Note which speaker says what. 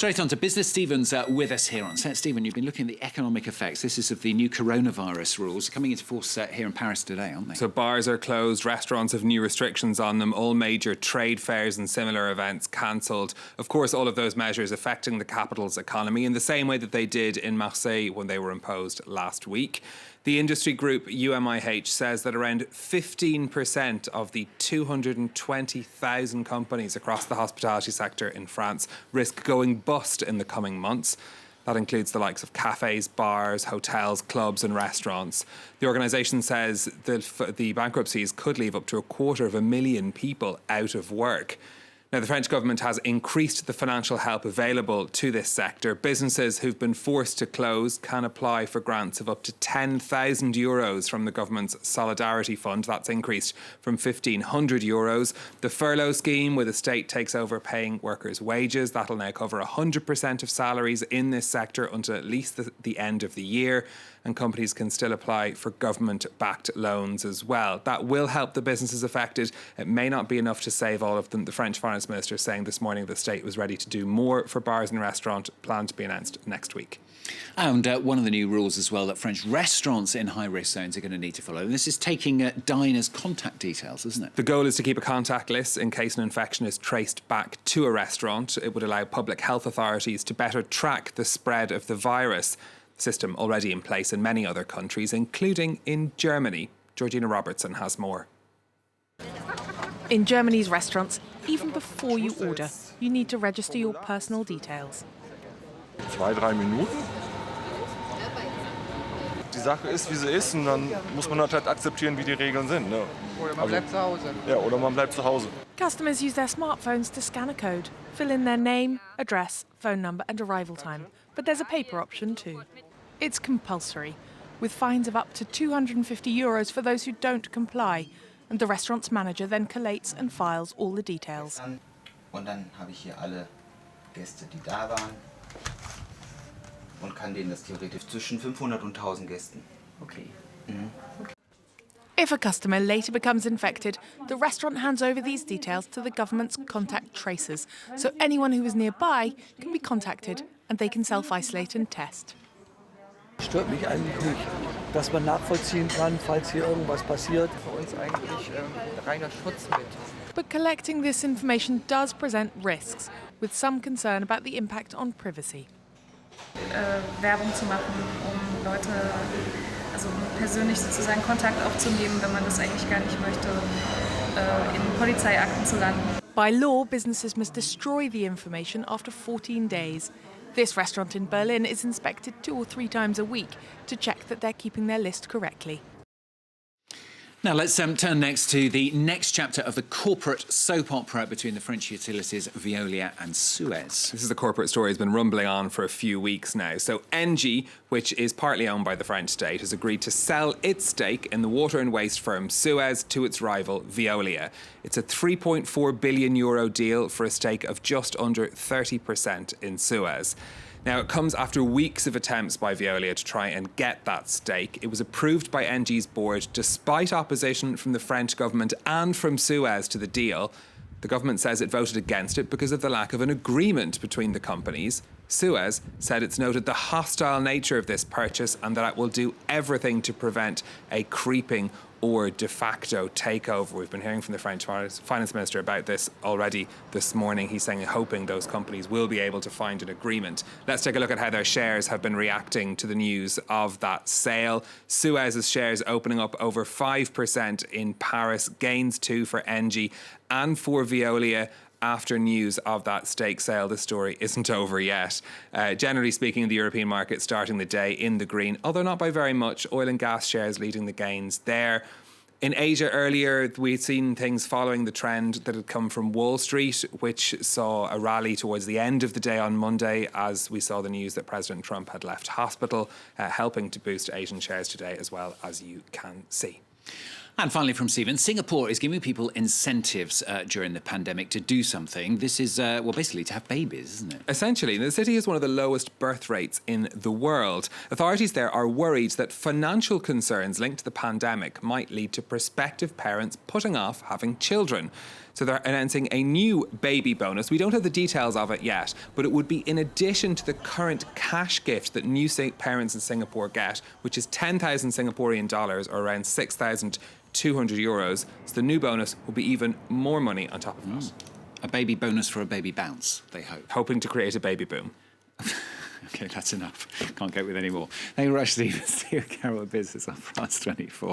Speaker 1: Straight on to business. Stephen's with us here on set. Stephen, you've been looking at the economic effects. This is of the new coronavirus rules coming into force here in Paris today, aren't they?
Speaker 2: So bars are closed, restaurants have new restrictions on them, all major trade fairs and similar events cancelled. Of course, all of those measures affecting the capital's economy in the same way that they did in Marseille when they were imposed last week. The industry group UMIH says that around 15% of the 220,000 companies across the hospitality sector in France risk going bust in the coming months. That includes the likes of cafes, bars, hotels, clubs and restaurants. The organisation says that the bankruptcies could leave up to 250,000 people out of work. Now, the French government has increased the financial help available to this sector. Businesses who've been forced to close can apply for grants of up to €10,000 from the government's Solidarity Fund. That's increased from €1,500. The furlough scheme, where the state takes over paying workers' wages, that'll now cover 100% of salaries in this sector until at least the end of the year. And companies can still apply for government-backed loans as well. That will help the businesses affected. It may not be enough to save all of them. The French Finance Minister saying this morning the state was ready to do more for bars and restaurants, planned to be announced next week.
Speaker 1: And one of the new rules as well that French restaurants in high-risk zones are going to need to follow. And this is taking diners' contact details, isn't it?
Speaker 2: The goal is to keep a contact list in case an infection is traced back to a restaurant. It would allow public health authorities to better track the spread of the virus. System already in place in many other countries, including in Germany. Georgina Robertson has more.
Speaker 3: In Germany's restaurants, even before you order, you need to register your personal details.
Speaker 4: 2-3 Minuten. Die Sache ist, wie sie ist, und dann muss man halt akzeptieren, wie die Regeln sind. Ne?
Speaker 5: Oder man bleibt zu Hause.
Speaker 4: Ja, oder man bleibt zu Hause.
Speaker 3: Customers use their smartphones to scan a code, fill in their name, address, phone number and arrival time. But there's a paper option too. It's compulsory, with fines of up to €250 for those who don't comply. And the restaurant's manager then collates and files all the details.
Speaker 6: Und dann habe ich hier alle Gäste, die da waren. Und kann denen das theoretisch zwischen 500 und 1000 Gästen.
Speaker 1: Okay.
Speaker 3: If a customer later becomes infected, the restaurant hands over these details to the government's contact tracers, so anyone who is nearby can be contacted and they can self-isolate and test.
Speaker 7: Stört mich eigentlich nicht, dass man nachvollziehen kann, falls hier irgendwas passiert.
Speaker 5: Für uns eigentlich reiner Schutz mit.
Speaker 3: But collecting this information does present risks, with some concern about the impact on privacy.
Speaker 8: Werbung zu machen, Leute, also persönlich sozusagen Kontakt aufzunehmen, wenn man das eigentlich gar nicht möchte, in Polizeiakten zu landen.
Speaker 3: By law, businesses must destroy the information after 14 days. This restaurant in Berlin is inspected 2 or 3 times a week to check that they're keeping their list correctly.
Speaker 1: Now let's turn next to the next chapter of the corporate soap opera between the French utilities Veolia and Suez.
Speaker 2: This is a corporate story that's been rumbling on for a few weeks now. So Engie, which is partly owned by the French state, has agreed to sell its stake in the water and waste firm Suez to its rival Veolia. It's a €3.4 billion deal for a stake of just under 30% in Suez. Now, it comes after weeks of attempts by Veolia to try and get that stake. It was approved by Engie's board despite opposition from the French government and from Suez to the deal. The government says it voted against it because of the lack of an agreement between the companies. Suez said it's noted the hostile nature of this purchase and that it will do everything to prevent a creeping or de facto takeover. We've been hearing from the French Finance Minister about this already this morning. He's saying, hoping those companies will be able to find an agreement. Let's take a look at how their shares have been reacting to the news of that sale. Suez's shares opening up over 5% in Paris, gains too for Engie and for Veolia. After news of that stake sale, the story isn't over yet. Generally speaking, the European market starting the day in the green, although not by very much. Oil and gas shares leading the gains there. In Asia earlier, we'd seen things following the trend that had come from Wall Street, which saw a rally towards the end of the day on Monday as we saw the news that President Trump had left hospital, helping to boost Asian shares today as well, as you can see.
Speaker 1: And finally from Stephen, Singapore is giving people incentives during the pandemic to do something. This is, well, basically to have babies, isn't it?
Speaker 2: Essentially, the city has one of the lowest birth rates in the world. Authorities there are worried that financial concerns linked to the pandemic might lead to prospective parents putting off having children. So they're announcing a new baby bonus. We don't have the details of it yet, but it would be in addition to the current cash gift that new parents in Singapore get, which is 10,000 Singaporean dollars or around 6,200 euros. So the new bonus will be even more money on top of that.
Speaker 1: A baby bonus for a baby bounce, they hope.
Speaker 2: Hoping to create a baby boom.
Speaker 1: OK, that's enough. Can't go with any more. Thank you very much, Steve. See you, Carol Business on France 24.